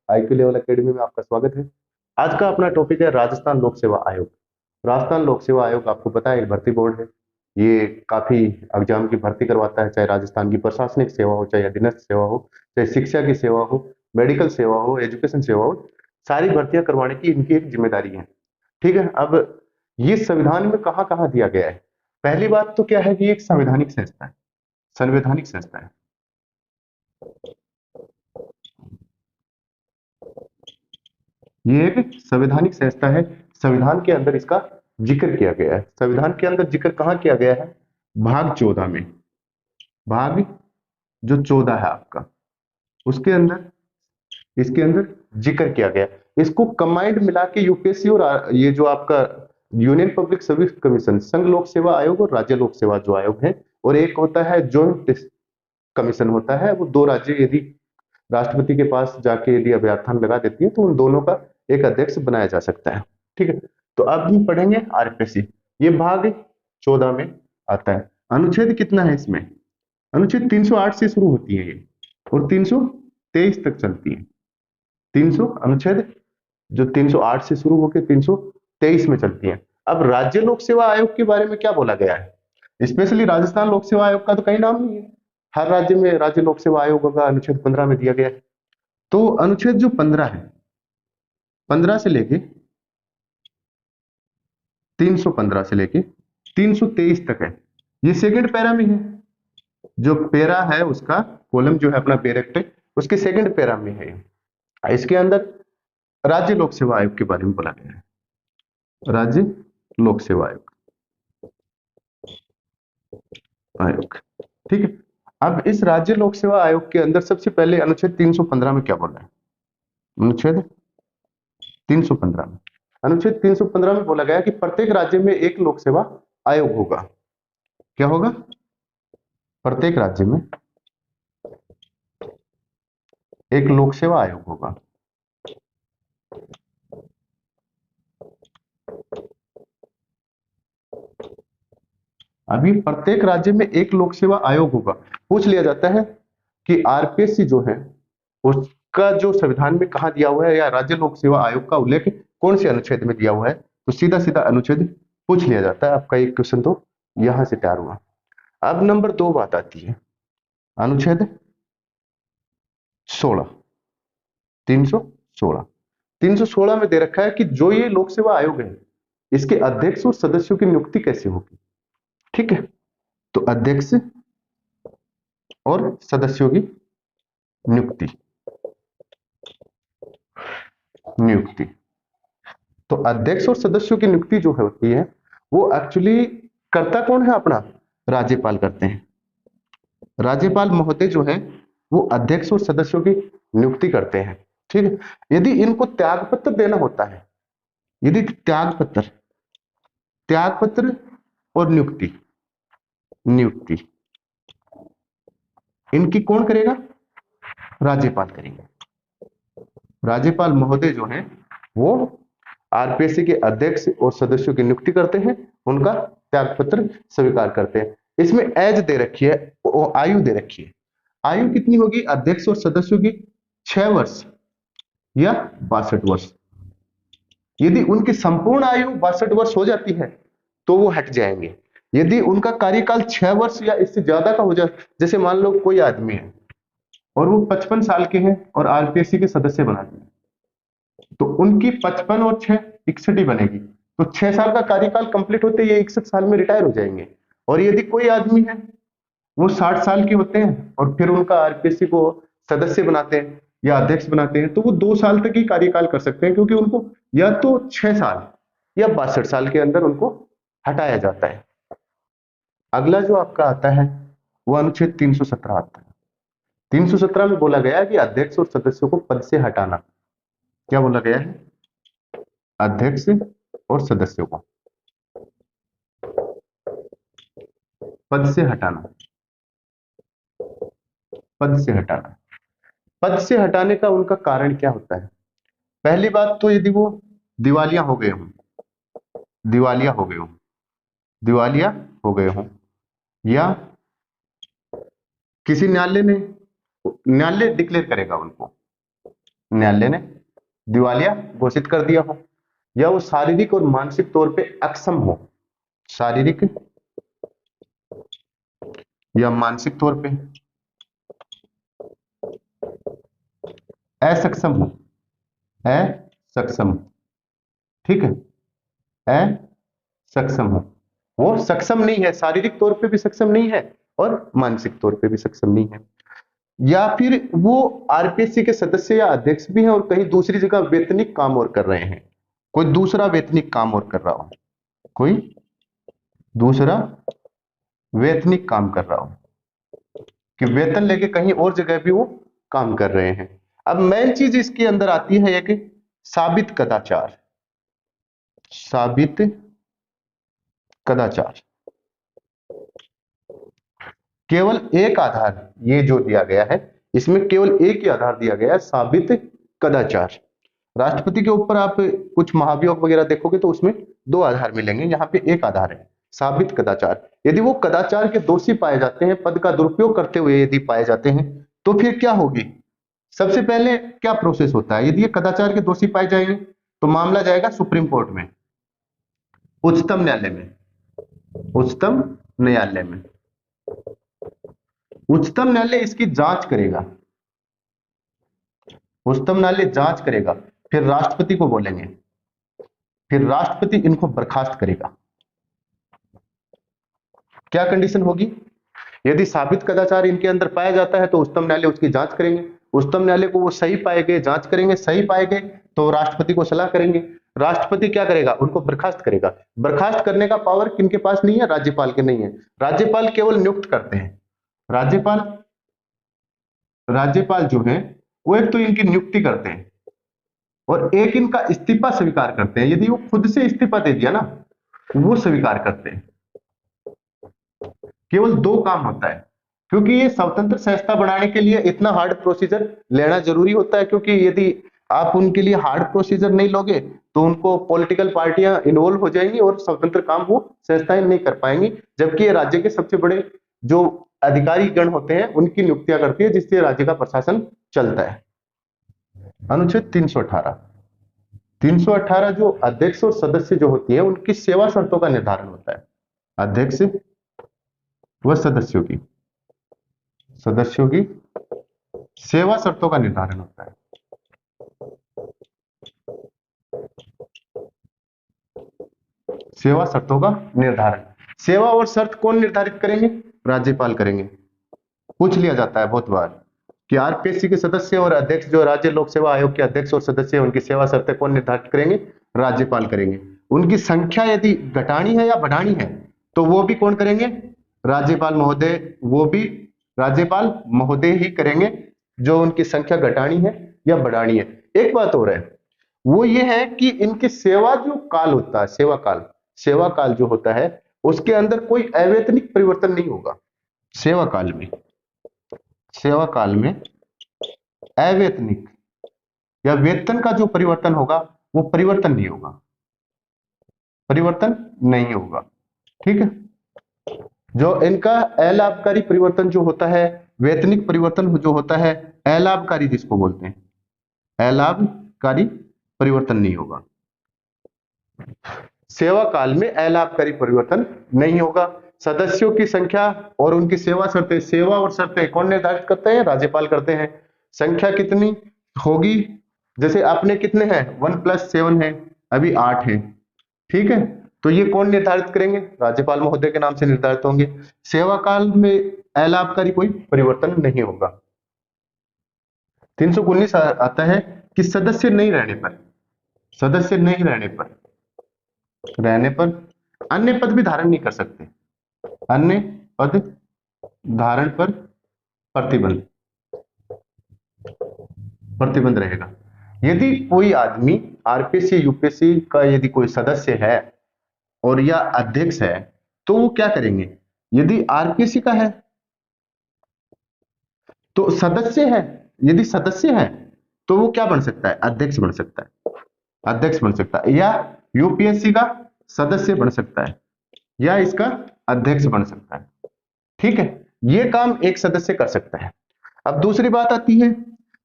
IQ level academy में आपका स्वागत है। आज का अपना टॉपिक है राजस्थान लोक सेवा आयोग। राजस्थान लोक सेवा आयोग आपको पता है एक भर्ती बोर्ड है। ये काफी एग्जाम की भर्ती करवाता है, चाहे राजस्थान की प्रशासनिक सेवा हो, चाहे अधीनस्थ सेवा हो, चाहे शिक्षा की सेवा हो, मेडिकल सेवा हो, एजुकेशन सेवा हो, सारी भर्तियां करवाने की इनकी एक जिम्मेदारी है। ठीक है। अब ये संविधान में कहाँ कहाँ दिया गया है? पहली बात तो क्या है कि ये एक संवैधानिक संस्था है। संवैधानिक संस्था है। ये एक संवैधानिक संस्था है। संविधान के अंदर इसका जिक्र किया गया है। संविधान के अंदर जिक्र कहाँ किया गया है? भाग 14 में। भाग जो 14 है आपका, उसके अंदर, इसके अंदर जिक्र किया गया। इसको कंबाइंड मिला के यूपीएससी और ये जो आपका यूनियन पब्लिक सर्विस कमीशन, संघ लोक सेवा आयोग और राज्य लोक सेवा जो आयोग है, और एक होता है ज्वाइंट कमीशन होता है। वो दो राज्य यदि राष्ट्रपति के पास जाके यदि अभ्यर्थन लगा देती है तो उन दोनों का एक अध्यक्ष बनाया जा सकता है। ठीक है। तो अब हम पढ़ेंगे आरपीसी। ये भाग 14 में आता है। अनुच्छेद कितना है इसमें? अनुच्छेद 308 से शुरू होती है ये, और 323 तक चलती है। 300 अनुच्छेद जो 308 से शुरू होकर 323 में चलती है। अब राज्य लोक सेवा आयोग के बारे में क्या बोला गया है? स्पेशली राजस्थान लोक सेवा आयोग का तो कहीं नाम नहीं है। हर राज्य में राज्य लोक सेवा आयोग का अनुच्छेद 15 में दिया गया है। तो अनुच्छेद जो 15 है, 15 से लेके 315 से लेके 323 तक है। ये सेकंड पैरा में है। जो पैरा है उसका कॉलम जो है अपना बैरेक्ट, उसके सेकंड पैरा में है। इसके अंदर राज्य लोक सेवा आयोग के बारे में बोला गया है। राज्य लोक सेवा आयोग, आयोग। ठीक है। अब इस राज्य लोक सेवा आयोग के अंदर सबसे पहले अनुच्छेद 315 में क्या बोला है? अनुच्छेद 315 में, अनुच्छेद 315 में बोला गया कि प्रत्येक राज्य में एक लोक सेवा आयोग होगा। क्या होगा? प्रत्येक राज्य में एक लोक सेवा आयोग होगा। अभी प्रत्येक राज्य में एक लोक सेवा आयोग होगा। पूछ लिया जाता है कि आरपीएससी जो है उसका जो संविधान में कहा दिया हुआ है, या राज्य लोक सेवा आयोग का उल्लेख कौन से अनुच्छेद में दिया हुआ है, तो सीधा सीधा अनुच्छेद पूछ लिया जाता है। आपका एक क्वेश्चन तो यहां से तैयार हुआ। अब नंबर 2 बात आती है, अनुच्छेद 16, 316। 316 में दे रखा है कि जो ये लोक सेवा आयोग है, इसके अध्यक्ष और सदस्यों की नियुक्ति कैसे होगी। ठीक है। तो अध्यक्ष और सदस्यों की नियुक्ति, नियुक्ति। तो अध्यक्ष और सदस्यों की नियुक्ति जो है होती है, वो एक्चुअली करता कौन है? अपना राज्यपाल करते हैं। राज्यपाल महोदय जो है वो अध्यक्ष और सदस्यों की नियुक्ति करते हैं। ठीक है। यदि इनको त्यागपत्र देना होता है, यदि त्यागपत्र, त्यागपत्र और नियुक्ति, नियुक्ति इनकी कौन करेगा? राज्यपाल करेंगे। राज्यपाल महोदय जो है वो आरपीएससी के अध्यक्ष और सदस्यों की नियुक्ति करते हैं, उनका त्यागपत्र स्वीकार करते हैं। इसमें एज दे रखी है, आयु दे रखी है। आयु कितनी होगी अध्यक्ष और सदस्यों की? 6 वर्ष या 62 वर्ष। यदि उनकी संपूर्ण आयु 62 वर्ष हो जाती है तो वो हट जाएंगे। यदि उनका कार्यकाल 6 वर्ष या इससे ज्यादा का हो जाए, जैसे मान लो कोई आदमी है और वो 55 साल के हैं और आरपीएससी के सदस्य बना दिए, तो उनकी 55 और 6 61 ही बनेगी। तो 6 साल का कार्यकाल कंप्लीट होते ही 61 साल में रिटायर हो जाएंगे। और यदि कोई आदमी है वो 60 साल के होते हैं और फिर उनका आरपीएससी को सदस्य बनाते हैं या अध्यक्ष बनाते हैं, तो वो 2 साल तक ही कार्यकाल कर सकते हैं, क्योंकि उनको या तो 6 साल या 62 साल के अंदर उनको हटाया जाता है। अगला जो आपका आता है वो अनुच्छेद 317 आता है। 317 में बोला गया है कि अध्यक्ष और सदस्यों को पद से हटाना। क्या बोला गया है? अध्यक्ष और सदस्यों को पद से हटाना, पद से हटाना। पद से हटाने का उनका कारण क्या होता है? पहली बात तो यदि वो दिवालिया हो गए हों, दिवालिया हो गए हों, दिवालिया हो गए हों, या किसी न्यायालय ने, न्यायालय डिक्लेयर करेगा उनको, न्यायालय ने दिवालिया घोषित कर दिया हो, या वो शारीरिक और मानसिक तौर पे अक्षम हो, शारीरिक या मानसिक तौर पे असक्षम हो, असक्षम, ठीक है, असक्षम हो, वो सक्षम नहीं है, शारीरिक तौर पे भी सक्षम नहीं है और मानसिक तौर पे भी सक्षम नहीं है, या फिर वो आरपीएससी के सदस्य या अध्यक्ष भी हैं और कहीं दूसरी जगह वेतनिक काम और कर रहे हैं, कोई दूसरा वेतनिक काम और कर रहा हो, कोई दूसरा वेतनिक काम कर रहा हो कि वेतन लेके कहीं और जगह भी वो काम कर रहे हैं। अब मेन चीज इसके अंदर आती है एक साबित कदाचार, साबित कदाचार, केवल एक आधार ये जो दिया गया है, इसमें केवल एक ही आधार दिया गया है, साबित कदाचार। राष्ट्रपति के ऊपर आप कुछ महाभियोग वगैरह देखोगे तो उसमें दो आधार मिलेंगे, यहाँ पे एक आधार है, साबित कदाचार। यदि वो कदाचार के दोषी पाए जाते हैं, पद का दुरुपयोग करते हुए यदि पाए जाते हैं, तो फिर क्या होगी, सबसे पहले क्या प्रोसेस होता है, यदि ये कदाचार के दोषी पाए जाएंगे तो मामला जाएगा सुप्रीम कोर्ट में, उच्चतम न्यायालय में, उच्चतम न्यायालय में, उच्चतम न्यायालय इसकी जांच करेगा, उच्चतम न्यायालय जांच करेगा, फिर राष्ट्रपति को बोलेंगे, फिर राष्ट्रपति इनको बर्खास्त करेगा। क्या कंडीशन होगी, यदि साबित कदाचार इनके अंदर पाया जाता है तो उच्चतम न्यायालय उसकी जांच करेंगे, उच्चतम न्यायालय को वो सही पाए गए, जांच करेंगे, सही पाए गए तो राष्ट्रपति को सलाह करेंगे, राष्ट्रपति क्या करेगा, उनको बर्खास्त करेगा। बर्खास्त करने का पावर किनके पास नहीं है, राज्यपाल के नहीं है, राज्यपाल केवल नियुक्त करते हैं, राज्यपाल, राज्यपाल जो है वो एक तो इनकी नियुक्ति करते हैं और एक इनका इस्तीफा स्वीकार करते हैं, यदि वो खुद से इस्तीफा दे दिया ना वो स्वीकार करते हैं। केवल दो काम होता है, क्योंकि ये स्वतंत्र संस्था बनाने के लिए इतना हार्ड प्रोसीजर लेना जरूरी होता है, क्योंकि यदि आप उनके लिए हार्ड प्रोसीजर नहीं लोगे तो उनको पॉलिटिकल पार्टियां इन्वॉल्व हो जाएंगी और स्वतंत्र काम वो संस्थाएं नहीं कर पाएंगी, जबकि ये राज्य के सबसे बड़े जो अधिकारी गण होते हैं उनकी नियुक्तियां करती है, जिससे राज्य का प्रशासन चलता है। अनुच्छेद 318, 318 जो अध्यक्ष और सदस्य जो होती है उनकी सेवा शर्तों का निर्धारण होता है, अध्यक्ष व सदस्यों की सेवा शर्तों का निर्धारण होता है। सेवा शर्तों का निर्धारण, सेवा और शर्त कौन निर्धारित करेंगे, राज्यपाल करेंगे। पूछ लिया जाता है बहुत बार कि आरपीएससी के सदस्य और अध्यक्ष जो राज्य लोक सेवा आयोग के अध्यक्ष और सदस्य हैं उनकी सेवा शर्तें कौन निर्धारित करेंगे, राज्यपाल करेंगे। उनकी संख्या यदि घटानी है या बढ़ानी है तो वो भी कौन करेंगे, राज्यपाल महोदय, वो भी राज्यपाल महोदय ही करेंगे, जो उनकी संख्या घटानी है या बढ़ानी है। एक बात और है, वो ये है कि इनकी सेवा जो काल होता है, सेवा काल जो होता है उसके अंदर कोई अवैतनिक परिवर्तन नहीं होगा। सेवा काल में अवैतनिक या वेतन का जो परिवर्तन होगा वो परिवर्तन नहीं होगा, ठीक है। जो इनका अलाभकारी परिवर्तन जो होता है, वेतनिक परिवर्तन जो होता है, अलाभकारी जिसको बोलते हैं, अलाभकारी परिवर्तन नहीं होगा। सेवा काल में अलाभकारी परिवर्तन नहीं होगा। सदस्यों की संख्या और उनकी सेवा और शर्तें कौन निर्धारित करते हैं, राज्यपाल करते हैं। संख्या कितनी होगी, जैसे आपने कितने हैं 1+7 है, अभी 8 है, ठीक है, तो ये कौन निर्धारित करेंगे, राज्यपाल महोदय के नाम से निर्धारित होंगे। सेवा काल में अलाभकारी कोई परिवर्तन नहीं होगा। 319 आता है कि सदस्य नहीं रहने पर अन्य पद भी धारण नहीं कर सकते, अन्य पद धारण पर प्रतिबंध रहेगा। यदि कोई आदमी आरपीएससी यूपीएससी का यदि कोई सदस्य है और या अध्यक्ष है तो वो क्या करेंगे, यदि आरपीएससी का है तो सदस्य है, यदि सदस्य है तो वो क्या बन सकता है, अध्यक्ष बन सकता है, या यूपीएससी का सदस्य बन सकता है या इसका अध्यक्ष बन सकता है, ठीक है। ये काम एक सदस्य कर सकता है। अब दूसरी बात आती है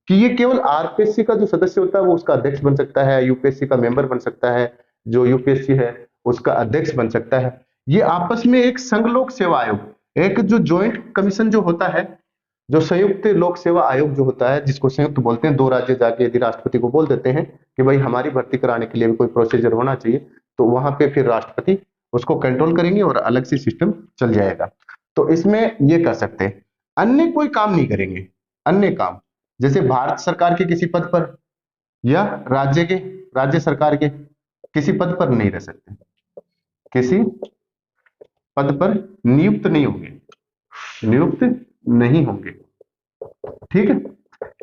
कि ये केवल आरपीएससी का जो सदस्य होता है वो उसका अध्यक्ष बन सकता है, यूपीएससी का मेंबर बन सकता है, जो यूपीएससी है उसका अध्यक्ष बन सकता है। ये आपस में एक संघ लोक सेवा आयोग, एक जो ज्वाइंट कमीशन जो होता है, जो संयुक्त लोक सेवा आयोग जो होता है, जिसको संयुक्त बोलते हैं, दो राज्य जाके यदि राष्ट्रपति को बोल देते हैं कि भाई हमारी भर्ती कराने के लिए भी कोई प्रोसीजर होना चाहिए, तो वहां पे फिर राष्ट्रपति उसको कंट्रोल करेंगे और अलग से सिस्टम चल जाएगा। तो इसमें ये कर सकते हैं, अन्य कोई काम नहीं करेंगे। अन्य काम जैसे भारत सरकार के किसी पद पर या राज्य सरकार के किसी पद पर नहीं रह सकते, किसी पद पर नियुक्त नहीं होंगे, नियुक्त नहीं होंगे। ठीक है,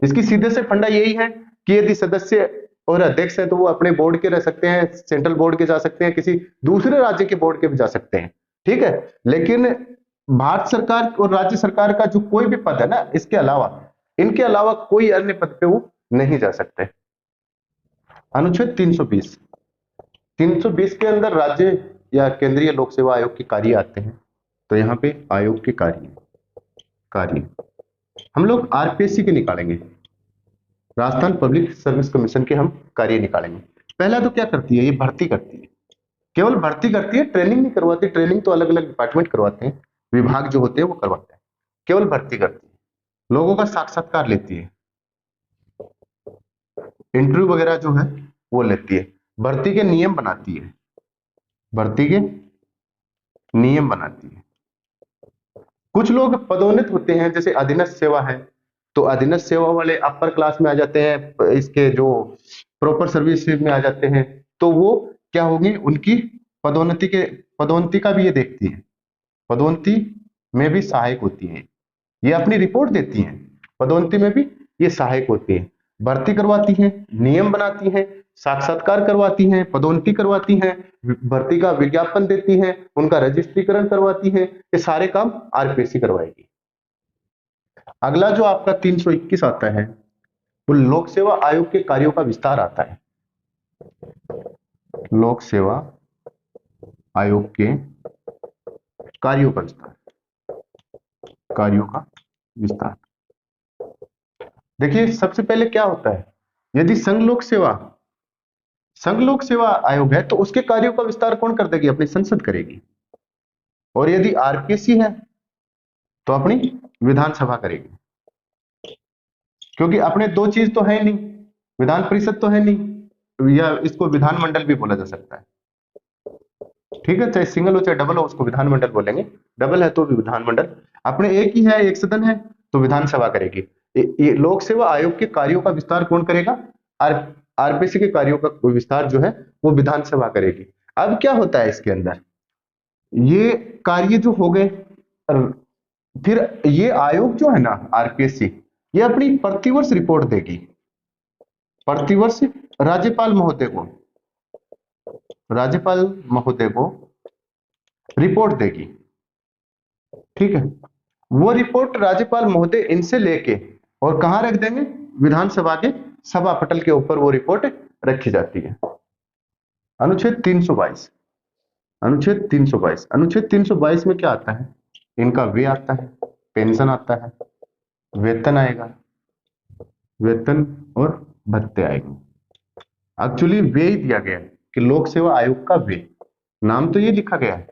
इसकी सीधे से फंडा यही है कि यदि सदस्य और अध्यक्ष हैं तो वो अपने बोर्ड के रह सकते हैं, सेंट्रल बोर्ड के जा सकते हैं, किसी दूसरे राज्य के बोर्ड के भी जा सकते हैं। ठीक है, लेकिन भारत सरकार और राज्य सरकार का जो कोई भी पद है ना, इसके अलावा, इनके अलावा कोई अन्य पद पे वो नहीं जा सकते। अनुच्छेद 320, 320 के अंदर राज्य या केंद्रीय लोक सेवा आयोग के कार्य आते हैं। तो यहाँ पे आयोग के कार्य कार्य हम लोग आरपीएससी के निकालेंगे, राजस्थान पब्लिक सर्विस कमीशन के हम कार्य निकालेंगे। पहला तो क्या करती है, ये भर्ती करती है, केवल भर्ती करती है, ट्रेनिंग नहीं करवाती। ट्रेनिंग तो अलग अलग डिपार्टमेंट करवाते हैं, विभाग जो होते हैं वो करवाते हैं, केवल भर्ती करती है, लोगों का साक्षात्कार लेती है, इंटरव्यू वगैरह जो है वो लेती है, भर्ती के नियम बनाती है, भर्ती के नियम बनाती है। कुछ लोग पदोन्नत होते हैं, जैसे अधीनस्थ सेवा है, तो अधीनस्थ सेवा वाले अपर क्लास में आ जाते हैं, इसके जो प्रॉपर सर्विस में आ जाते हैं, तो वो क्या होगी, उनकी पदोन्नति का भी ये देखती है, पदोन्नति में भी सहायक होती है, ये अपनी रिपोर्ट देती हैं, पदोन्नति में भी ये सहायक होती है, भर्ती करवाती हैं, नियम बनाती हैं, साक्षात्कार करवाती हैं, पदोन्नति करवाती हैं, भर्ती का विज्ञापन देती हैं, उनका रजिस्ट्रीकरण करवाती हैं, ये सारे काम आरपीएससी करवाएगी। अगला जो आपका 321 आता है, वो लोक सेवा आयोग के कार्यों का विस्तार आता है। लोक सेवा आयोग के कार्यों का विस्तार, कार्यों का विस्तार। देखिए सबसे पहले क्या होता है, यदि संघ लोक सेवा आयोग है तो उसके कार्यों का विस्तार कौन कर देगी, अपनी संसद करेगी। और यदि आरपीएससी है तो अपनी विधानसभा करेगी, क्योंकि अपने दो चीज तो है नहीं, विधान परिषद तो है नहीं, या इसको विधानमंडल भी बोला जा सकता है। ठीक है, चाहे सिंगल हो चाहे डबल हो, उसको विधानमंडल बोलेंगे, डबल है तो भी विधानमंडल। अपने एक ही है, एक सदन है, तो विधानसभा करेगी। ये लोक सेवा आयोग के कार्यों का विस्तार कौन करेगा, आरपीएससी के कार्यों का विस्तार जो है वो विधानसभा करेगी। अब क्या होता है इसके अंदर, ये कार्य जो हो गए, फिर ये आयोग जो है ना आरपीएससी, ये अपनी प्रतिवर्ष रिपोर्ट देगी, प्रतिवर्ष राज्यपाल महोदय को रिपोर्ट देगी। ठीक है, वो रिपोर्ट राज्यपाल महोदय इनसे लेके और कहां रख देंगे, विधानसभा के सभा पटल के ऊपर वो रिपोर्ट रखी जाती है। अनुच्छेद 322, अनुच्छेद 322, अनुच्छेद 322 में क्या आता है, इनका वे आता है, पेंशन आता है, वेतन आएगा, वेतन और भत्ते आएंगे। एक्चुअली वे ही दिया गया है कि लोक सेवा आयोग का वे, नाम तो ये लिखा गया है,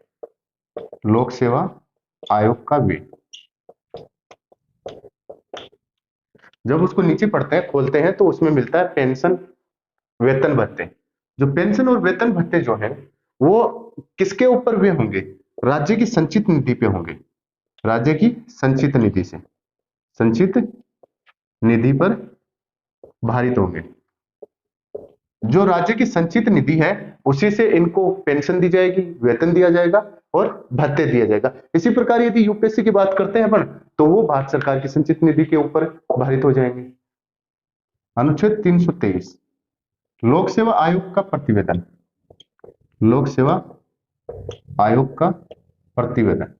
लोक सेवा आयोग का वे। जब उसको नीचे पढ़ते हैं, खोलते हैं, तो उसमें मिलता है पेंशन, वेतन, भत्ते। जो पेंशन और वेतन भत्ते जो है वो किसके ऊपर वे होंगे, राज्य की संचित निधि पे होंगे, राज्य की संचित निधि से, संचित निधि पर भारित होंगे। जो राज्य की संचित निधि है उसी से इनको पेंशन दी जाएगी, वेतन दिया जाएगा और भत्ते दिया जाएगा। इसी प्रकार यदि यूपीएससी की बात करते हैं अपन, तो वो भारत सरकार की संचित निधि के ऊपर भारित हो जाएंगे। अनुच्छेद 323, लोक सेवा आयोग का प्रतिवेदन, लोक सेवा आयोग का प्रतिवेदन।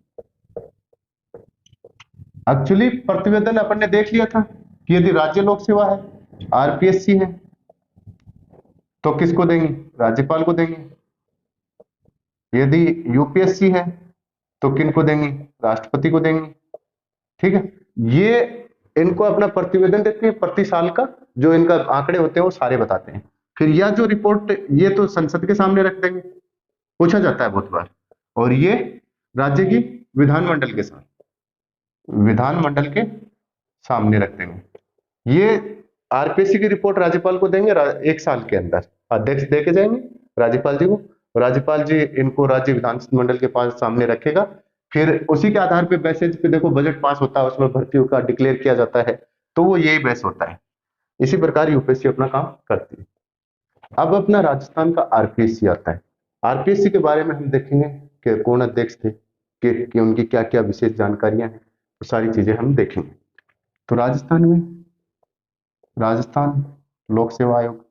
एक्चुअली प्रतिवेदन अपन ने देख लिया था कि यदि राज्य लोक सेवा है, आरपीएससी है, तो किसको देंगे, राज्यपाल को देंगे। यदि यूपीएससी है तो किन को देंगे, राष्ट्रपति को देंगे। ठीक है, ये इनको अपना प्रतिवेदन देते हैं प्रति साल का, जो इनका आंकड़े होते हैं वो सारे बताते हैं। फिर यह जो रिपोर्ट ये तो संसद के सामने रख देंगे, पूछा जाता है बहुत बार, और ये राज्य की विधानमंडल के सामने रख देंगे। ये आरपीएससी की रिपोर्ट राज्यपाल को देंगे, एक साल के अंदर अध्यक्ष दे के जाएंगे राज्यपाल जी को, राज्यपाल जी इनको राज्य विधानमंडल के पास सामने रखेगा। फिर उसी के आधार पे बेसिस पे देखो बजट पास होता है, उसमें भर्तियों का डिक्लेयर किया जाता है, तो वो यही बेस होता है। इसी प्रकार यूपीएससी अपना काम करती है। अब अपना राजस्थान का आरपीएससी आता है। आरपीएससी के बारे में हम देखेंगे कि कौन अध्यक्ष थे, कि उनकी क्या क्या विशेष जानकारियां हैं, तो सारी चीजें हम देखेंगे। तो राजस्थान में राजस्थान लोक सेवा आयोग,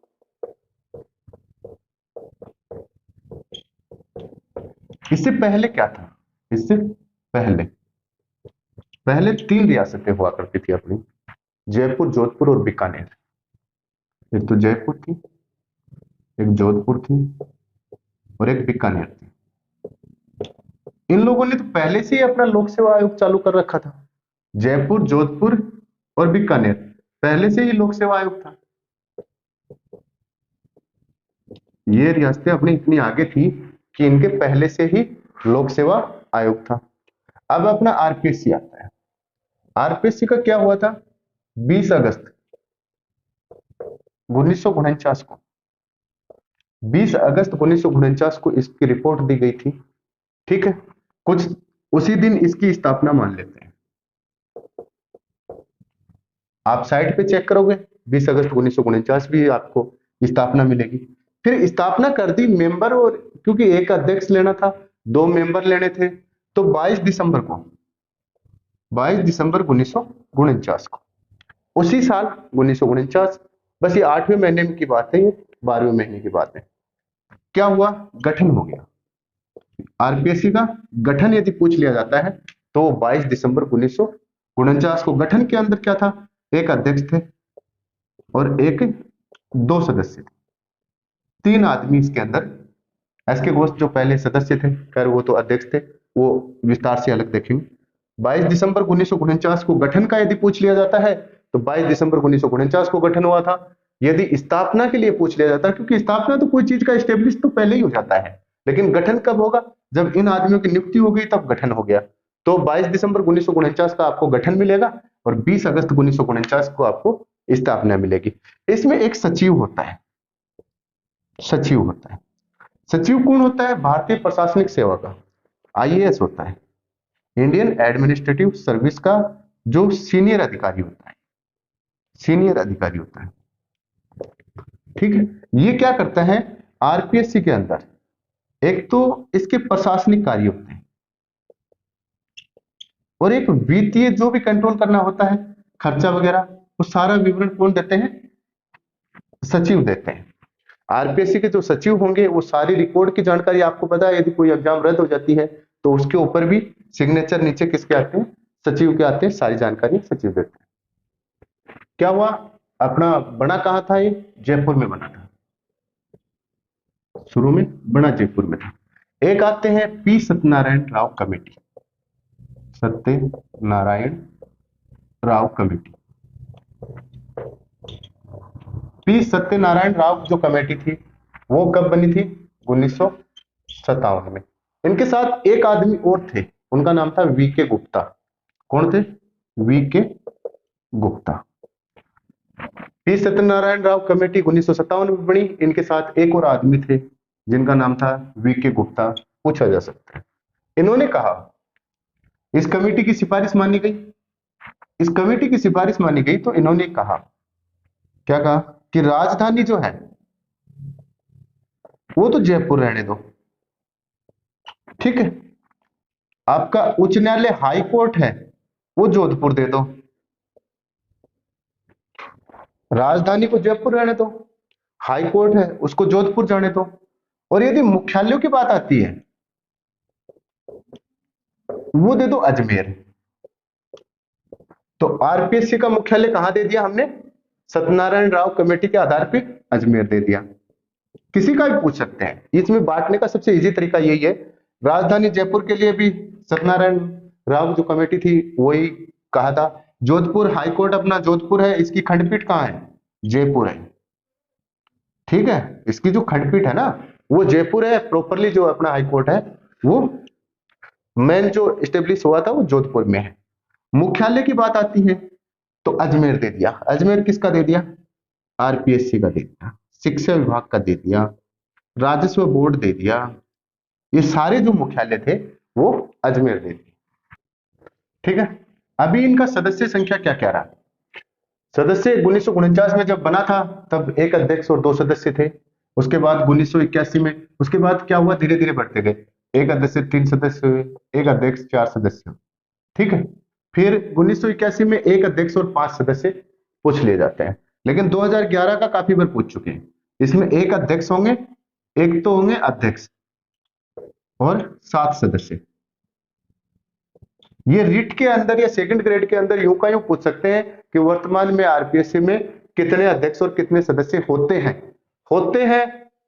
इससे पहले क्या था? इससे पहले 3 रियासतें हुआ करती थी अपनी, जयपुर, जोधपुर और बीकानेर। एक तो जयपुर थी, एक जोधपुर थी और एक बीकानेर थी। इन लोगों ने तो पहले से ही अपना लोक सेवा आयोग चालू कर रखा था। जयपुर, जोधपुर और बीकानेर पहले से ही लोक सेवा आयोग था। ये रियासतें अपनी इतनी आगे थी कि इनके पहले से ही लोक सेवा आयोग था। अब अपना आरपीएससी आता है। आरपीएससी का क्या हुआ था? 20 अगस्त 1949 को 20 अगस्त 1949 को इसकी रिपोर्ट दी गई थी। ठीक है, कुछ उसी दिन इसकी स्थापना मान लेते हैं। आप साइट पे चेक करोगे 20 अगस्त 1949 भी आपको स्थापना मिलेगी। फिर स्थापना कर दी मेंबर, और क्योंकि एक अध्यक्ष लेना था, 2 मेंबर लेने थे, तो 22 दिसंबर 1949 को, उसी साल 1949, बस ये 8वें महीने की बात है, ये 12वें महीने की बात है। क्या हुआ? गठन हो गया आरपीएससी का। गठन यदि पूछ लिया जाता है तो 22 दिसंबर 1949 को। गठन के अंदर क्या था? एक अध्यक्ष थे और 2 सदस्य थे, 3 आदमी इसके अंदर। एसके घोष जो पहले सदस्य थे, खैर वो तो अध्यक्ष थे, वो विस्तार से अलग देखेंगे। 22 दिसंबर 1949 को गठन का यदि पूछ लिया जाता है तो 22 दिसंबर 1949 को गठन हुआ था। यदि स्थापना के लिए पूछ लिया जाता है, क्योंकि स्थापना तो कोई चीज का स्टेब्लिश तो पहले ही हो जाता है, लेकिन गठन कब होगा? जब इन आदमियों की नियुक्ति हो गई तब गठन हो गया। तो 22 दिसंबर 1949 का आपको गठन मिलेगा और 20 अगस्त 1949 को आपको स्थापना मिलेगी। इसमें एक सचिव होता है। सचिव कौन होता है? भारतीय प्रशासनिक सेवा का आईएएस होता है, इंडियन एडमिनिस्ट्रेटिव सर्विस का जो सीनियर अधिकारी होता है। ठीक है, ये क्या करता है? आरपीएससी के अंदर एक तो इसके प्रशासनिक कार्य होते हैं, और एक वित्तीय जो भी कंट्रोल करना होता है, खर्चा वगैरह, वो सारा विवरण कौन देते हैं? सचिव देते हैं। आरपीएससी के जो सचिव होंगे वो सारी रिकॉर्ड की जानकारी, आपको पता है यदि कोई एग्जाम रद्द हो जाती है तो उसके ऊपर भी सिग्नेचर नीचे किसके आते हैं? सचिव के आते हैं। सारी जानकारी सचिव देते हैं। क्या हुआ? अपना बना कहां था? ये जयपुर में बना था, शुरू में बना जयपुर में था। एक आते हैं P Satyanarayana Rao committee. P Satyanarayana Rao जो कमेटी थी वो कब बनी थी? 1957 में। इनके साथ एक आदमी और थे, उनका नाम था वीके गुप्ता। कौन थे? VK Gupta. P Satyanarayana Rao committee 1957 में बनी। इनके साथ एक और आदमी थे जिनका नाम था वीके गुप्ता, पूछा जा सकता है। इन्होंने कहा, इस कमेटी की सिफारिश मानी गई, तो इन्होंने कहा, क्या कहा? कि राजधानी जो है वो तो जयपुर रहने दो, ठीक है, आपका उच्च न्यायालय हाई कोर्ट है वो जोधपुर दे दो, राजधानी को जयपुर रहने दो, हाई कोर्ट है उसको जोधपुर जाने दो, और यदि मुख्यालयों की बात आती है वो दे दो अजमेर। तो आरपीएससी का मुख्यालय कहां दे दिया हमने? सत्यनारायण राव कमेटी के आधार पे अजमेर दे दिया। किसी का भी पूछ सकते हैं, इसमें बांटने का सबसे इजी तरीका यही है। राजधानी जयपुर के लिए भी सत्यनारायण राव जो कमेटी थी वही कहा था, जोधपुर हाई कोर्ट अपना जोधपुर है, इसकी खंडपीठ कहाँ है? जयपुर है। ठीक है, इसकी जो खंडपीठ है ना वो जयपुर है, प्रॉपरली जो अपना हाई कोर्ट है वो मेन जो स्टेब्लिश हुआ था वो जोधपुर में है। मुख्यालय की बात आती है तो अजमेर दे दिया। अजमेर किसका दे दिया? आरपीएससी का दे दिया। शिक्षा विभाग का दे दिया। राजस्व बोर्ड दे दिया। ये सारे जो मुख्यालय थे वो अजमेर दे दिए। ठीक है, अभी इनका सदस्य संख्या क्या क्या रहा? सदस्य 1949 में जब बना था तब एक अध्यक्ष और दो सदस्य थे। उसके बाद 1981 में, उसके बाद क्या हुआ, धीरे धीरे बढ़ते गए, एक अध्यक्ष से तीन सदस्य हुए, एक अध्यक्ष चार सदस्य हुए। ठीक है, फिर 1981 में एक अध्यक्ष और पांच सदस्य पूछ लिए जाते हैं, लेकिन 2011 का काफी बार पूछ चुके हैं। इसमें एक अध्यक्ष होंगे, एक तो होंगे अध्यक्ष और सात सदस्य। ये रिट के अंदर या सेकंड ग्रेड के अंदर यूं का यूं पूछ सकते हैं कि वर्तमान में आरपीएससी में कितने अध्यक्ष और कितने सदस्य होते हैं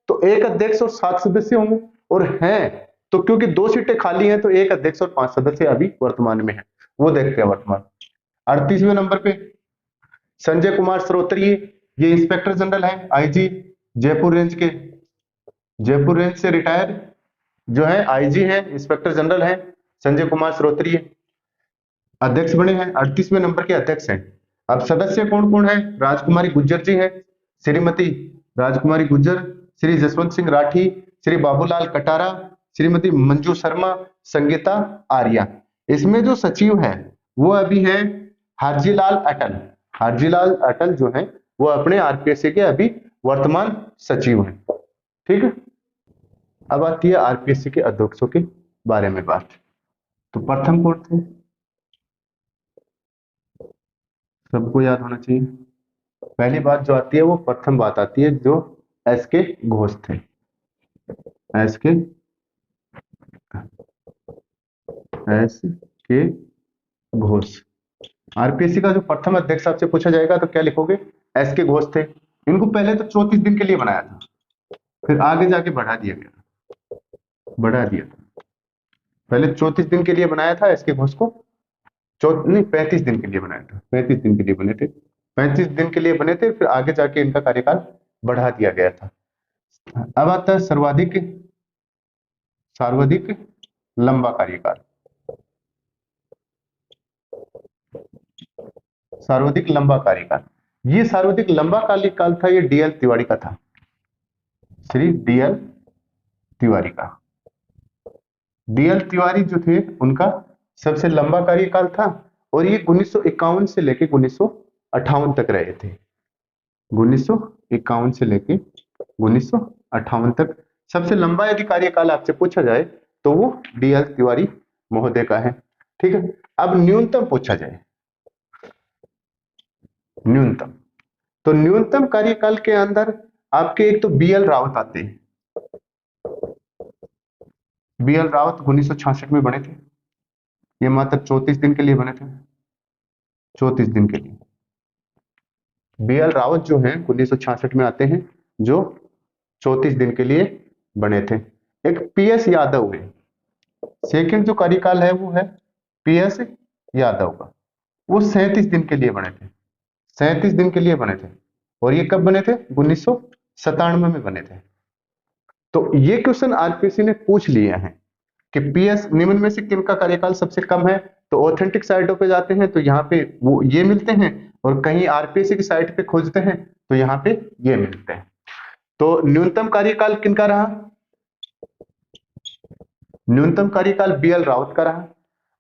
तो एक अध्यक्ष और सात सदस्य होंगे, और हैं तो क्योंकि दो सीटें खाली हैं तो एक अध्यक्ष और पांच सदस्य अभी वर्तमान में है। वो देखते हैं वर्तमान। 38वें नंबर पे संजय कुमार श्रोत्रिय, ये इंस्पेक्टर जनरल है, आईजी जयपुर रेंज के। जयपुर रेंज से रिटायर जो है आईजी है, इंस्पेक्टर जनरल है संजय कुमार श्रोत्रिय, अध्यक्ष बने हैं, 38वें नंबर के अध्यक्ष हैं। अब सदस्य कौन कौन है? राजकुमारी गुज्जर जी है, श्रीमती राजकुमारी गुज्जर, श्री जसवंत सिंह राठी, श्री बाबूलाल कटारा, श्रीमती मंजू शर्मा, संगीता आर्या। इसमें जो सचिव है वो अभी है हरजीलाल अटल। हरजीलाल अटल जो है वो अपने आरपीएससी के अभी वर्तमान सचिव हैं। ठीक है, अब आती है आरपीएससी के अध्यक्षों के बारे में बात। तो प्रथम कौन थे? सबको याद होना चाहिए। पहली बात जो आती है वो प्रथम बात आती है जो एस के घोष थे। एस के घोष। आरपीएससी का जो प्रथम अध्यक्ष आपसे पूछा जाएगा तो क्या लिखोगे? एस के घोष थे। इनको पहले तो 34 दिन के लिए बनाया था, फिर आगे जाके बढ़ा दिया गया, बढ़ा दिया था। पहले 34 दिन के लिए बनाया था एस के घोष को, नहीं 35 दिन के लिए बनाया था, 35 दिन के लिए बने थे, 35 दिन के लिए बने थे, फिर आगे जाके इनका कार्यकाल बढ़ा दिया गया था। अब आता है सर्वाधिक लंबा कार्यकाल। सर्वाधिक लंबा कार्यकाल, ये सर्वाधिक लंबा कार्यकाल था, ये डीएल तिवारी का था, श्री डीएल तिवारी का। डीएल तिवारी जो थे उनका सबसे लंबा कार्यकाल था, और ये 1951 से लेके 1958 तक रहे थे। 1951 से लेके 1958 तक सबसे लंबा यदि कार्यकाल आपसे पूछा जाए तो वो डीएल तिवारी महोदय का है। ठीक है, अब न्यूनतम पूछा जाए, न्यूनतम, तो न्यूनतम कार्यकाल के अंदर आपके एक तो बीएल रावत आते हैं। बीएल रावत 1966 में बने थे, ये मात्र 34 दिन के लिए बने थे, 34 दिन के लिए। बीएल रावत जो है 1966 में आते हैं, जो 34 दिन के लिए बने थे। एक पीएस यादव है, सेकंड जो कार्यकाल है वो है पीएस यादव का, वो 37 दिन के लिए बने थे, 37 दिन के लिए बने थे, और ये कब बने थे? 1997 में बने थे। तो ये क्वेश्चन आरपीएससी ने पूछ लिए हैं कि पीएस निम्न में से किनका कार्यकाल सबसे कम है, तो ऑथेंटिक साइटों पे जाते हैं तो यहाँ पे वो ये मिलते हैं, और कहीं आरपीएससी की साइट पे खोजते हैं तो यहाँ पे ये मिलते हैं। तो न्यूनतम कार्यकाल किनका रहा? न्यूनतम कार्यकाल बीएल रावत का रहा,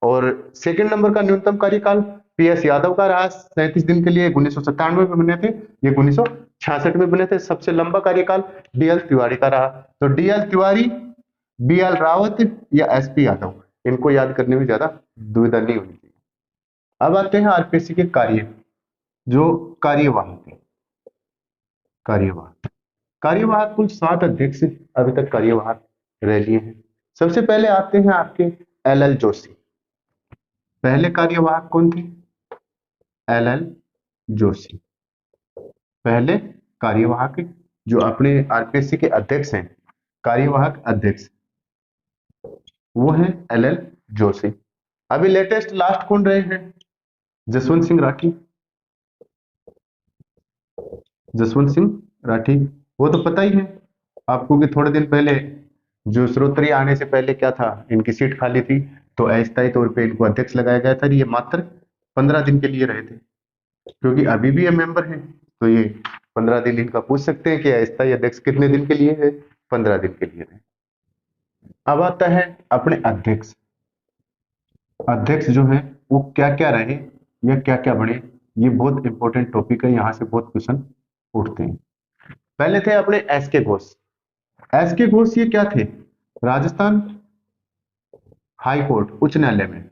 और सेकंड नंबर का न्यूनतम कार्यकाल पीएस यादव का रहा, 37 दिन के लिए 1997 में बने थे, ये 1966 में बने थे। सबसे लंबा कार्यकाल डीएल तिवारी का रहा। तो डीएल तिवारी, बीएल रावत या एसपी यादव, इनको याद करने में ज्यादा दुविधा नहीं होनी चाहिए। अब आते हैं आरपीएससी के कार्य, जो कार्यवाहक है। कार्यवाहक कुल 7 अध्यक्ष अभी तक कार्यवाहक रह लिए हैं। सबसे पहले आते हैं आपके एल जोशी। पहले कार्यवाहक कौन थे? एल जोशी पहले कार्यवाहक जो अपने आरपीएससी के अध्यक्ष हैं, कार्यवाहक अध्यक्ष वो है एल जोशी। अभी लेटेस्ट लास्ट कौन रहे हैं? जसवंत सिंह राठी, जसवंत सिंह राठी, वो तो पता ही है आपको कि थोड़े दिन पहले जो श्रोत्रिय आने से पहले क्या था, इनकी सीट खाली थी, तो अस्थायी तौर पे इनको अध्यक्ष लगाया गया था। ये मात्र 15 दिन के लिए रहे थे, क्योंकि अभी भी ये मेंबर हैं, तो ये 15 दिन इनका पूछ सकते हैं कि अस्थायी अध्यक्ष कितने दिन के लिए है, 15 दिन के लिए रहे। अब आता है अपने अध्यक्ष। अध्यक्ष जो है वो क्या क्या रहे या क्या क्या बने, ये बहुत इंपॉर्टेंट टॉपिक है, यहां से बहुत क्वेश्चन उठते हैं। पहले थे अपने एस के घोष। एस के घोष ये क्या थे, राजस्थान हाई कोर्ट उच्च न्यायालय में,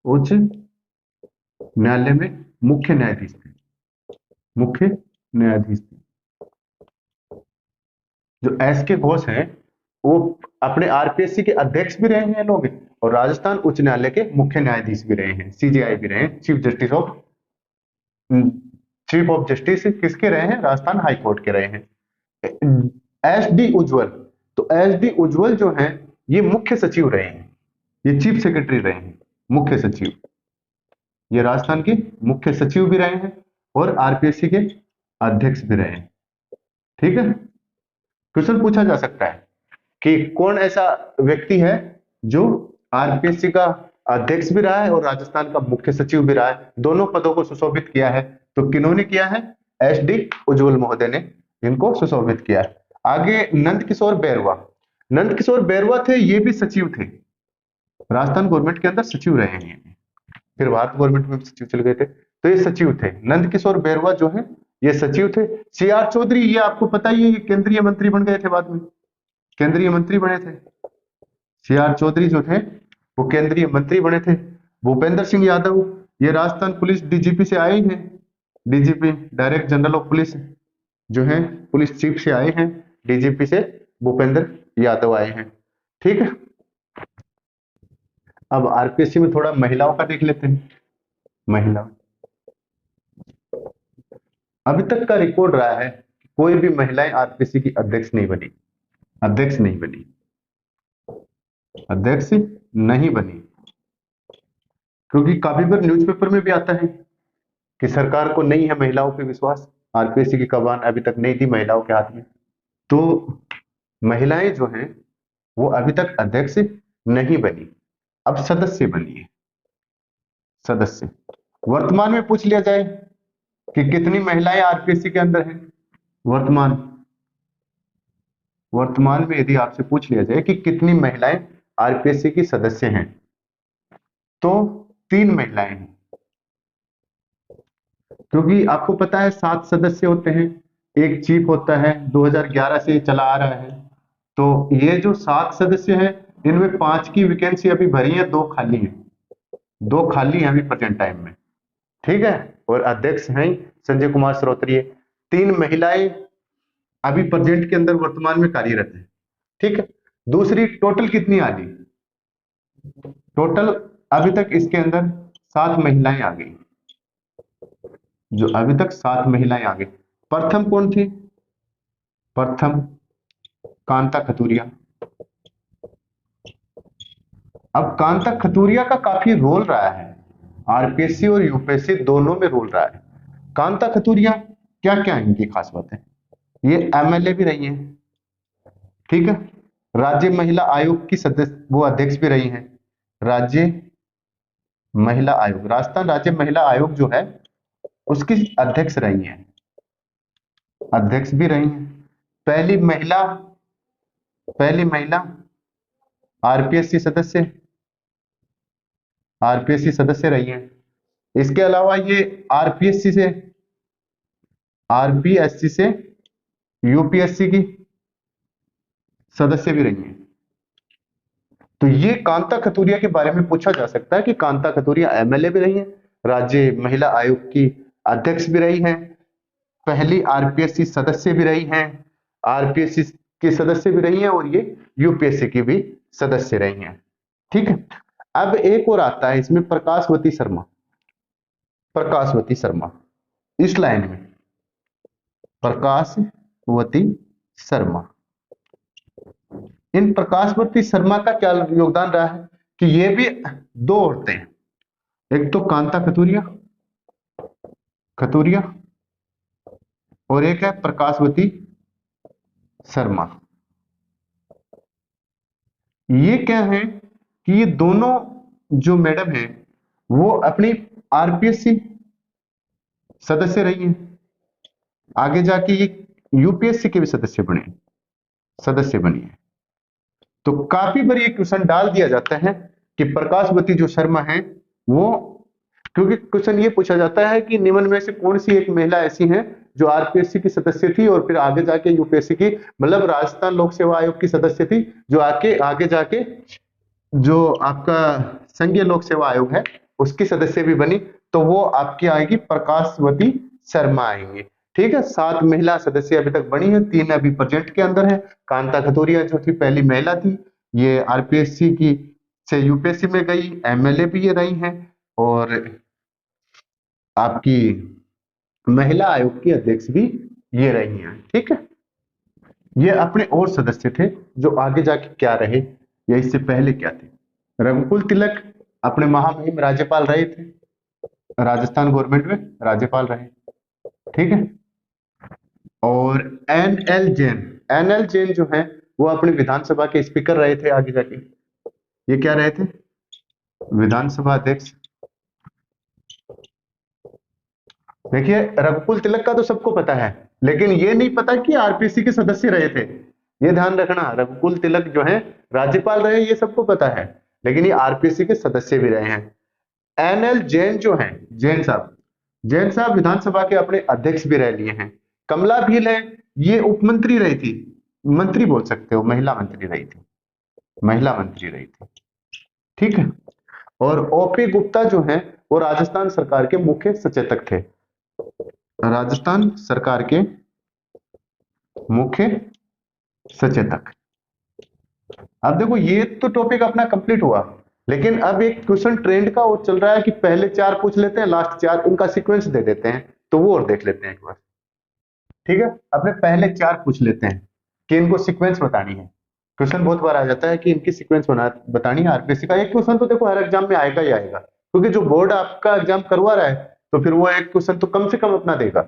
उच्च न्यायालय में मुख्य न्यायाधीश थे, मुख्य न्यायाधीश थे। जो एस के घोष हैं वो अपने आरपीएससी के अध्यक्ष भी रहे हैं लोग, और राजस्थान उच्च न्यायालय के मुख्य न्यायाधीश भी रहे हैं, सीजेआई भी रहे हैं, चीफ ऑफ जस्टिस किसके रहे हैं, राजस्थान हाई कोर्ट के रहे हैं। एस डी उज्जवल, तो एस डी उज्जवल जो हैं ये मुख्य सचिव रहे हैं, ये चीफ सेक्रेटरी रहे हैं, मुख्य सचिव, ये राजस्थान के मुख्य सचिव भी रहे हैं और आरपीएससी के अध्यक्ष भी रहे हैं। ठीक है, क्वेश्चन पूछा जा सकता है कि कौन ऐसा व्यक्ति है जो आरपीएससी का अध्यक्ष भी रहा है और राजस्थान का मुख्य सचिव भी रहा है, दोनों पदों को सुशोभित किया है, तो किन्होंने किया है, एस डी उज्जवल महोदय ने इनको सुशोभित किया है। आगे नंद किशोर बैरवा, नंद किशोर बैरवा थे, ये भी सचिव थे, राजस्थान गवर्नमेंट के अंदर सचिव रहे हैं, फिर भारत गवर्नमेंट में सचिव चले गए थे, तो ये सचिव थे। नंद किशोर बैरवा जो है ये सचिव थे। सी आर चौधरी, ये आपको पता ही है, केंद्रीय मंत्री बन गए थे, बाद में केंद्रीय मंत्री बने थे। सी आर चौधरी जो थे वो केंद्रीय मंत्री बने थे। भूपेंद्र सिंह यादव, ये राजस्थान पुलिस डीजीपी से आए हैं, DGP director general of police जो है, पुलिस चीफ से आए हैं, डीजीपी से भूपेंद्र यादव आए हैं। ठीक है, अब आरपीएससी में थोड़ा महिलाओं का देख लेते हैं। महिला, अभी तक का रिकॉर्ड रहा है कोई भी महिलाएं आरपीएससी की अध्यक्ष नहीं बनी, अध्यक्ष नहीं बनी, अध्यक्ष नहीं बनी, क्योंकि काफी बार न्यूज़पेपर में भी आता है कि सरकार को नहीं है महिलाओं पे विश्वास, आरपीएससी की कमान अभी तक नहीं थी महिलाओं के हाथ में, तो महिलाएं जो हैं वो अभी तक अध्यक्ष नहीं बनी, अब सदस्य बनी है, सदस्य। वर्तमान में पूछ लिया जाए कि कितनी महिलाएं आरपीएससी के अंदर हैं, वर्तमान में यदि आपसे पूछ लिया जाए कि कितनी महिलाएं आरपीएससी की सदस्य हैं, तो 3 महिलाएं हैं, क्योंकि आपको पता है 7 सदस्य होते हैं, एक चीफ होता है, 2011 से चला आ रहा है, तो ये जो 7 सदस्य हैं इनमें 5 की वैकेंसी अभी भरी है, 2 खाली हैं, 2 खाली हैं अभी प्रेजेंट टाइम में। ठीक है, और अध्यक्ष हैं संजय कुमार श्रोत्रिय। 3 महिलाएं अभी प्रेजेंट के अंदर वर्तमान में कार्यरत है। ठीक है, दूसरी टोटल कितनी आ गई, टोटल अभी तक इसके अंदर 7 महिलाएं आ गई, जो अभी तक 7 महिलाएं आ गई। प्रथम कौन थी, प्रथम कांता खतूरिया। अब कांता खतूरिया का काफी रोल रहा है, आरपीएससी और यूपीएससी दोनों में रोल रहा है। कांता खतूरिया क्या क्या इनकी खास बात है, ये एमएलए भी रही है, ठीक है, राज्य महिला आयोग की सदस्य, वो अध्यक्ष भी रही हैं, राज्य महिला आयोग, राजस्थान राज्य महिला आयोग जो है उसकी अध्यक्ष रही हैं, अध्यक्ष भी रही हैं, पहली महिला आरपीएससी सदस्य, आरपीएससी सदस्य रही हैं। इसके अलावा ये आरपीएससी से यूपीएससी की सदस्य भी रही हैं। तो ये कांता खतूरिया के बारे में पूछा जा सकता है कि कांता खतूरिया एमएलए भी रही हैं, राज्य महिला आयोग की अध्यक्ष भी रही हैं, पहली आरपीएससी सदस्य भी रही हैं, आरपीएससी की सदस्य भी रही हैं, और ये यूपीएससी की भी सदस्य रही हैं। ठीक है, अब एक और आता है इसमें, प्रकाशवती शर्मा, प्रकाशवती शर्मा इस लाइन में, प्रकाशवती शर्मा। इन प्रकाशवती शर्मा का क्या योगदान रहा है कि ये भी 2 औरतें हैं, एक तो कांता कतूरिया कतूरिया और एक है प्रकाशवती शर्मा। ये क्या है कि ये दोनों जो मैडम हैं वो अपनी आरपीएससी सदस्य रही हैं, आगे जाके ये यूपीएससी के भी सदस्य बनी है। तो काफी बार ये क्वेश्चन डाल दिया जाता है कि प्रकाशवती जो शर्मा है वो, क्योंकि क्वेश्चन ये पूछा जाता है कि निम्न में से कौन सी एक महिला ऐसी है जो आरपीएससी की सदस्य थी और फिर आगे जाके यूपीएससी की, मतलब राजस्थान लोक सेवा आयोग की सदस्य थी, जो आगे जाके जो आपका संघीय लोक सेवा आयोग है उसकी सदस्य भी बनी, तो वो आपकी आएगी प्रकाशवती शर्मा आएंगे। ठीक है, 7 महिला सदस्य अभी तक बनी है, 3 अभी प्रेजेंट के अंदर है। कांता खतूरिया जो थी पहली महिला थी, ये आरपीएससी की से यूपीएससी में गई, एमएलए भी ये रही हैं और आपकी महिला आयोग की अध्यक्ष भी ये रही हैं। ठीक है, ये अपने और सदस्य थे जो आगे जाके क्या रहे या इससे पहले क्या थे। रघुकुल तिलक अपने महामहिम राज्यपाल रहे थे, राजस्थान गवर्नमेंट में राज्यपाल रहे। ठीक है, और एन एल जैन जो है वो अपनी विधानसभा के स्पीकर रहे थे आगे जाके। ये क्या रहे थे? विधानसभा अध्यक्ष। देखिए रघुकुल तिलक का तो सबको पता है, लेकिन ये नहीं पता कि आरपीसी के सदस्य रहे थे। ये ध्यान रखना, रघुकुल तिलक जो है राज्यपाल रहे ये सबको पता है, लेकिन ये आरपीसी के सदस्य भी रहे हैं। एन.एल. जैन जो है, जैन साहब विधानसभा के अपने अध्यक्ष भी रह लिए हैं। कमला भील है, ये उप मंत्री रही थी, मंत्री बोल सकते हो, महिला मंत्री रही थी। ठीक है, और ओपी गुप्ता जो है वो राजस्थान सरकार के मुख्य सचेतक थे, राजस्थान सरकार के मुख्य सचेतक। अब देखो ये तो टॉपिक अपना कंप्लीट हुआ, लेकिन अब एक क्वेश्चन ट्रेंड का और चल रहा है कि पहले 4 पूछ लेते हैं, लास्ट 4 उनका सीक्वेंस दे देते हैं, तो वो और देख लेते हैं एक बार। ठीक है, अपने पहले 4 पूछ लेते हैं कि इनको सीक्वेंस बतानी है। क्वेश्चन बहुत बार आ जाता है कि इनकी सीक्वेंस बतानी है आरपीसी का। एक क्वेश्चन तो देखो हर एग्जाम में आएगा ही आएगा, क्योंकि जो बोर्ड आपका एग्जाम करवा रहा है तो फिर वो एक क्वेश्चन तो कम से कम अपना देगा।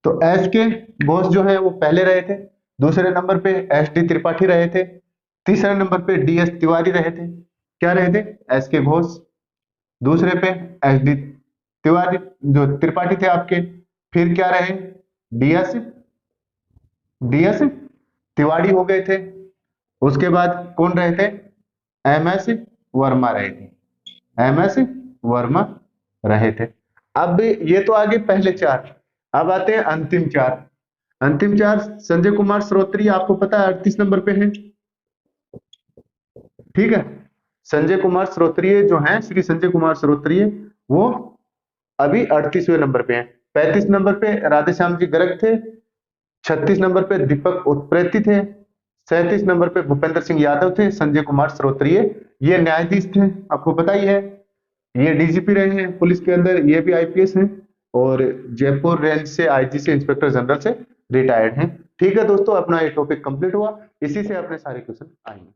तो एस के घोष जो है वो पहले रहे थे, दूसरे नंबर पे एस डी त्रिपाठी रहे थे, तीसरे नंबर पे डी एस तिवारी रहे थे। क्या रहे थे? एस के घोष, दूसरे पे एस डी तिवारी जो त्रिपाठी थे आपके, फिर क्या रहे? डीएस डीएस तिवारी हो गए थे। उसके बाद कौन रहे थे? एम एस वर्मा रहे थे, एम एस वर्मा रहे थे। अब ये तो आगे पहले 4, अब आते हैं अंतिम 4। अंतिम 4 संजय कुमार श्रोत्री, आपको पता है 38 नंबर पे है। ठीक है, संजय कुमार श्रोत्रिय जो हैं, श्री संजय कुमार श्रोत्रिय, वो अभी 38वें नंबर पे हैं। 35 नंबर पे राधेश्याम जी गर्ग थे, 36 नंबर पे दीपक उत्प्रेती थे, 37 नंबर पे भूपेंद्र सिंह यादव थे, संजय कुमार श्रोत्रिय ये न्यायाधीश थे, आपको पता ही है। ये डीजीपी रहे हैं पुलिस के अंदर, ये भी आईपीएस हैं, और जयपुर रेंज से आईजी से इंस्पेक्टर जनरल से रिटायर्ड हैं। ठीक है दोस्तों, अपना ये टॉपिक कंप्लीट हुआ, इसी से अपने सारे क्वेश्चन आएंगे।